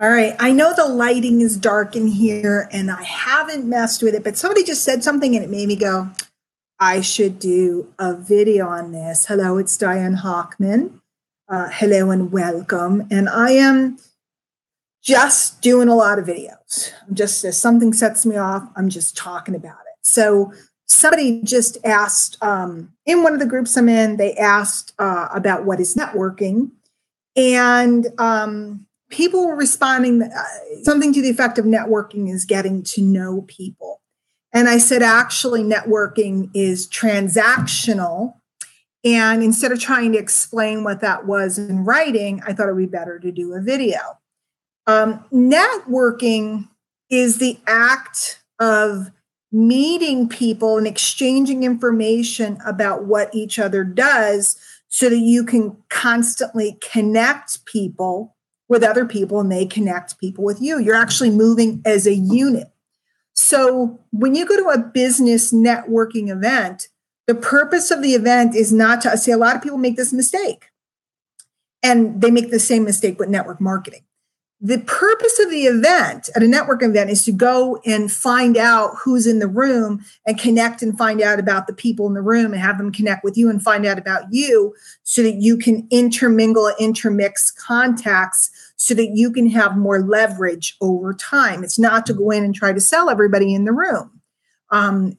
All right. I know the lighting is dark in here and I haven't messed with it, but somebody just said something and it made me go, I should do a video on this. Hello, it's Diane Hockman. Hello and welcome. And I am just doing a lot of videos. I'm just, if something sets me off, I'm just talking about it. So somebody just asked in one of the groups I'm in, they asked about what is networking. And people were responding something to the effect of networking is getting to know people. And I said, actually, networking is transactional. And instead of trying to explain what that was in writing, I thought it would be better to do a video. Networking is the act of meeting people and exchanging information about what each other does so that you can constantly connect people with other people and they connect people with you. You're actually moving as a unit. So when you go to a business networking event, the purpose of the event is not to see, a lot of people make this mistake and they make the same mistake with network marketing. The purpose of the event at a network event is to go and find out who's in the room and connect and find out about the people in the room and have them connect with you and find out about you so that you can intermingle, intermix contacts so that you can have more leverage over time. It's not to go in and try to sell everybody in the room.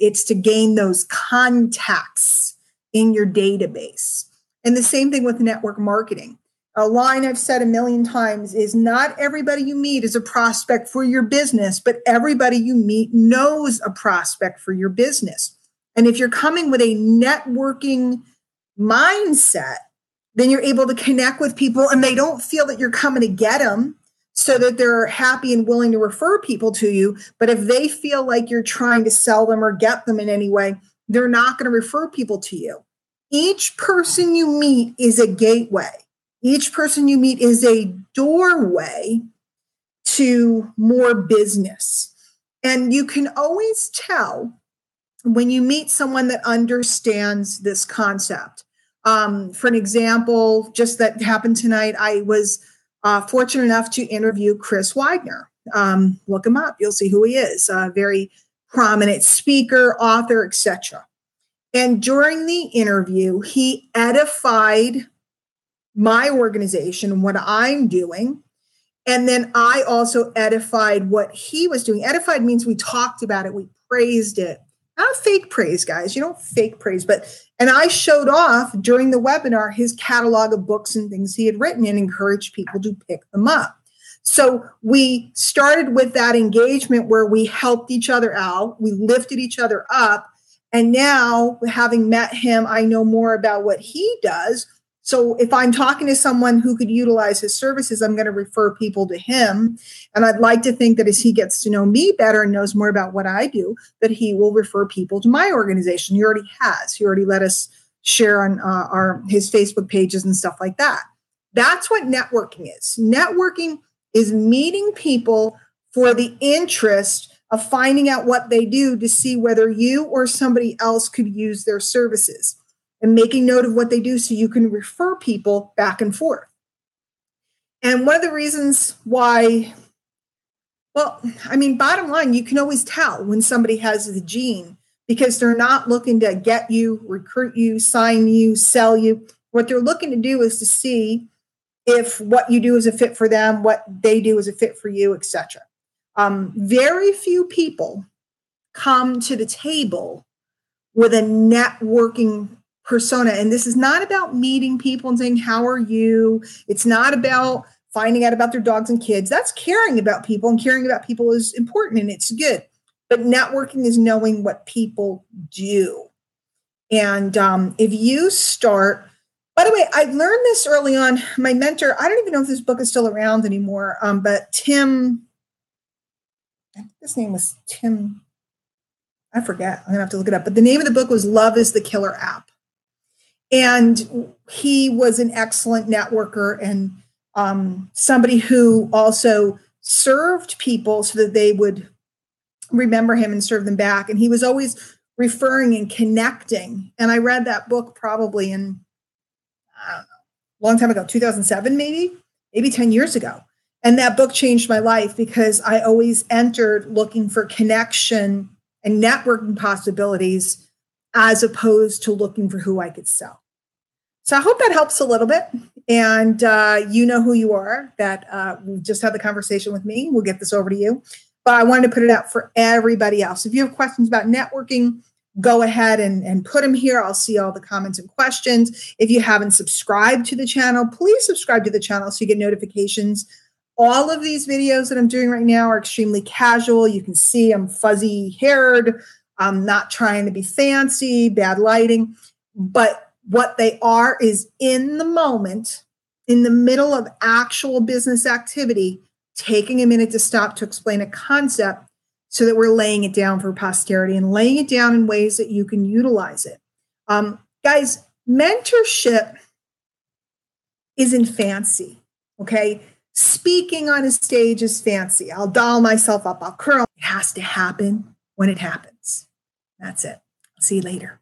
It's to gain those contacts in your database. And the same thing with network marketing. A line I've said a million times is not everybody you meet is a prospect for your business, but everybody you meet knows a prospect for your business. And if you're coming with a networking mindset, then you're able to connect with people and they don't feel that you're coming to get them so that they're happy and willing to refer people to you. But if they feel like you're trying to sell them or get them in any way, they're not going to refer people to you. Each person you meet is a gateway. Each person you meet is a doorway to more business. And you can always tell when you meet someone that understands this concept. For an example, just that happened tonight, I was fortunate enough to interview Chris Widener. Look him up. You'll see who he is. A very prominent speaker, author, etc. And during the interview, he edified my organization, what I'm doing. And then I also edified what he was doing. Edified means we talked about it, we praised it. Not fake praise, guys. You don't fake praise, and I showed off during the webinar his catalog of books and things he had written and encouraged people to pick them up. So we started with that engagement where we helped each other out, we lifted each other up. And now, having met him, I know more about what he does. So if I'm talking to someone who could utilize his services, I'm going to refer people to him. And I'd like to think that as he gets to know me better and knows more about what I do, that he will refer people to my organization. He already has. He already let us share on his Facebook pages and stuff like that. That's what networking is. Networking is meeting people for the interest of finding out what they do to see whether you or somebody else could use their services, and making note of what they do so you can refer people back and forth. And one of the reasons why, bottom line, you can always tell when somebody has the gene because they're not looking to get you, recruit you, sign you, sell you. What they're looking to do is to see if what you do is a fit for them, what they do is a fit for you, etc. Very few people come to the table with a networking persona. And this is not about meeting people and saying, how are you? It's not about finding out about their dogs and kids. That's caring about people, and caring about people is important and it's good. But networking is knowing what people do. And if you start, by the way, I learned this early on. My mentor, I don't even know if this book is still around anymore, but Tim, I think his name was Tim, I forget. I'm going to have to look it up. But the name of the book was Love is the Killer App. And he was an excellent networker and somebody who also served people so that they would remember him and serve them back. And he was always referring and connecting. And I read that book probably in, I don't know, a long time ago, 2007, maybe 10 years ago. And that book changed my life because I always entered looking for connection and networking possibilities as opposed to looking for who I could sell. So I hope that helps a little bit. And you know who you are, that we just had the conversation with me. We'll get this over to you. But I wanted to put it out for everybody else. If you have questions about networking, go ahead and put them here. I'll see all the comments and questions. If you haven't subscribed to the channel, please subscribe to the channel so you get notifications. All of these videos that I'm doing right now are extremely casual. You can see I'm fuzzy haired. I'm not trying to be fancy, bad lighting. But what they are is in the moment, in the middle of actual business activity, taking a minute to stop to explain a concept so that we're laying it down for posterity and laying it down in ways that you can utilize it. Guys, mentorship isn't fancy, okay? Speaking on a stage is fancy. I'll doll myself up. I'll curl. It has to happen when it happens. That's it. I'll see you later.